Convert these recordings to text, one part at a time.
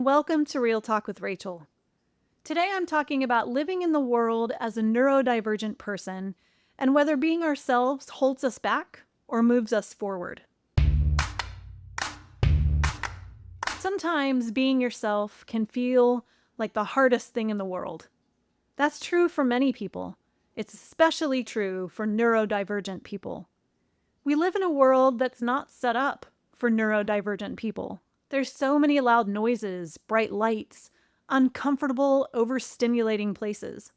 Welcome to Real Talk with Rachel. Today I'm talking about living in the world as a neurodivergent person and whether being ourselves holds us back or moves us forward. Sometimes being yourself can feel like the hardest thing in the world. That's true for many people. It's especially true for neurodivergent people. We live in a world that's not set up for neurodivergent people. There's so many loud noises, bright lights, uncomfortable, overstimulating places.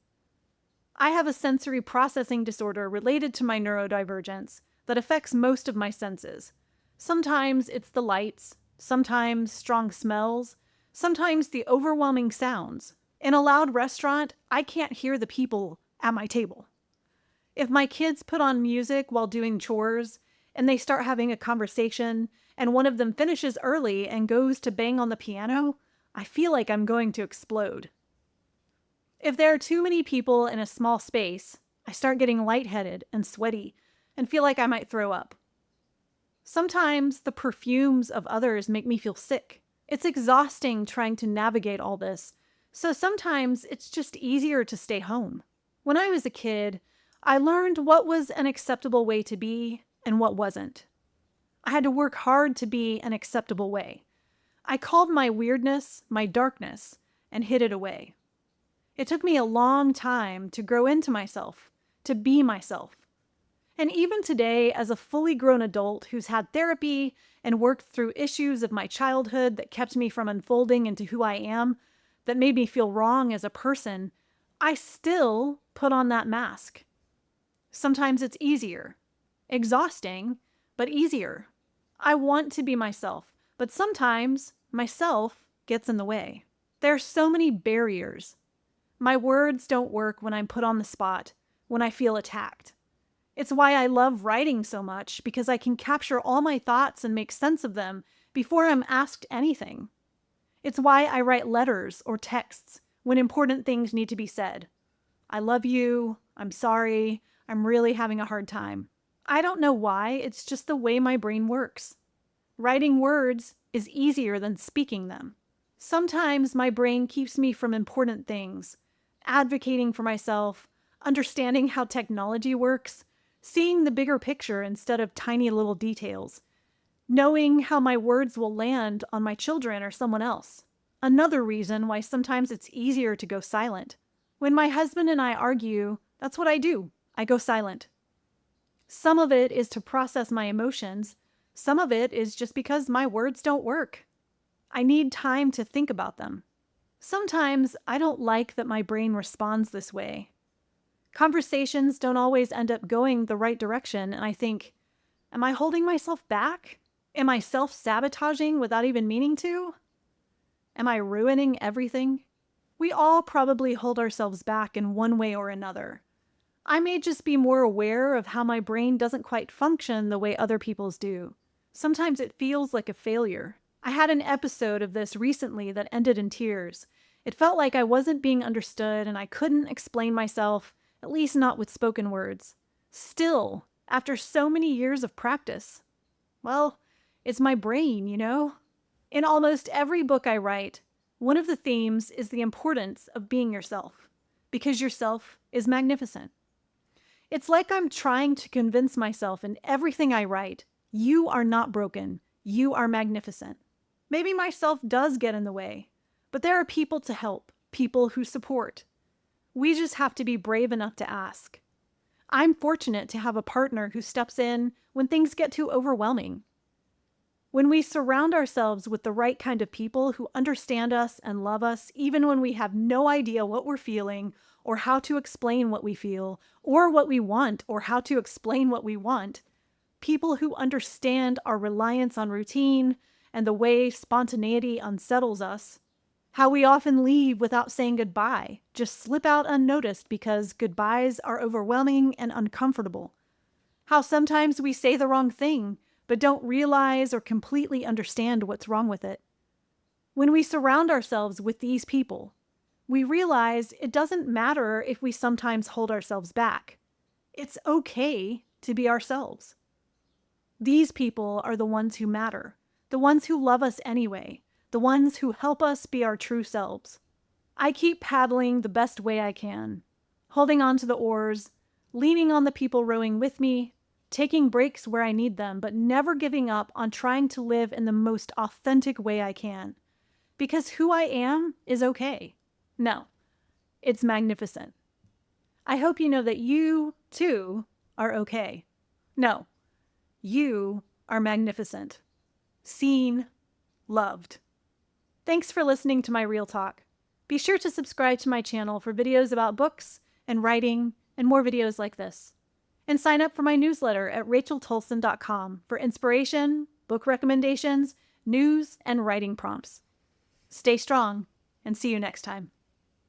I have a sensory processing disorder related to my neurodivergence that affects most of my senses. Sometimes it's the lights, sometimes strong smells, sometimes the overwhelming sounds. In a loud restaurant, I can't hear the people at my table. If my kids put on music while doing chores and they start having a conversation and one of them finishes early and goes to bang on the piano, I feel like I'm going to explode. If there are too many people in a small space, I start getting lightheaded and sweaty and feel like I might throw up. Sometimes the perfumes of others make me feel sick. It's exhausting trying to navigate all this, so sometimes it's just easier to stay home. When I was a kid, I learned what was an acceptable way to be and what wasn't. I had to work hard to be an acceptable way. I called my weirdness my darkness and hid it away. It took me a long time to grow into myself, to be myself. And even today, as a fully grown adult who's had therapy and worked through issues of my childhood that kept me from unfolding into who I am, that made me feel wrong as a person, I still put on that mask. Sometimes it's easier. Exhausting, but easier. I want to be myself, but sometimes myself gets in the way. There are so many barriers. My words don't work when I'm put on the spot, when I feel attacked. It's why I love writing so much, because I can capture all my thoughts and make sense of them before I'm asked anything. It's why I write letters or texts when important things need to be said. I love you, I'm sorry, I'm really having a hard time. I don't know why, it's just the way my brain works. Writing words is easier than speaking them. Sometimes my brain keeps me from important things, advocating for myself, understanding how technology works, seeing the bigger picture instead of tiny little details, knowing how my words will land on my children or someone else. Another reason why sometimes it's easier to go silent. When my husband and I argue, that's what I do. I go silent. Some of it is to process my emotions. Some of it is just because my words don't work. I need time to think about them. Sometimes I don't like that my brain responds this way. Conversations don't always end up going the right direction, and I think, am I holding myself back? Am I self-sabotaging without even meaning to? Am I ruining everything? We all probably hold ourselves back in one way or another. I may just be more aware of how my brain doesn't quite function the way other people's do. Sometimes it feels like a failure. I had an episode of this recently that ended in tears. It felt like I wasn't being understood and I couldn't explain myself, at least not with spoken words. Still, after so many years of practice. Well, it's my brain, you know? In almost every book I write, one of the themes is the importance of being yourself, because yourself is magnificent. It's like I'm trying to convince myself in everything I write, you are not broken, you are magnificent. Maybe myself does get in the way, but there are people to help, people who support. We just have to be brave enough to ask. I'm fortunate to have a partner who steps in when things get too overwhelming. When we surround ourselves with the right kind of people who understand us and love us, even when we have no idea what we're feeling or how to explain what we feel or what we want or how to explain what we want, people who understand our reliance on routine and the way spontaneity unsettles us, how we often leave without saying goodbye, just slip out unnoticed because goodbyes are overwhelming and uncomfortable, how sometimes we say the wrong thing but don't realize or completely understand what's wrong with it. When we surround ourselves with these people, we realize it doesn't matter if we sometimes hold ourselves back. It's okay to be ourselves. These people are the ones who matter, the ones who love us anyway, the ones who help us be our true selves. I keep paddling the best way I can, holding on to the oars, leaning on the people rowing with me, taking breaks where I need them, but never giving up on trying to live in the most authentic way I can. Because who I am is okay. No, it's magnificent. I hope you know that you, too, are okay. No, you are magnificent. Seen, loved. Thanks for listening to my Real Talk. Be sure to subscribe to my channel for videos about books and writing and more videos like this. And sign up for my newsletter at racheltolson.com for inspiration, book recommendations, news, and writing prompts. Stay strong, and see you next time.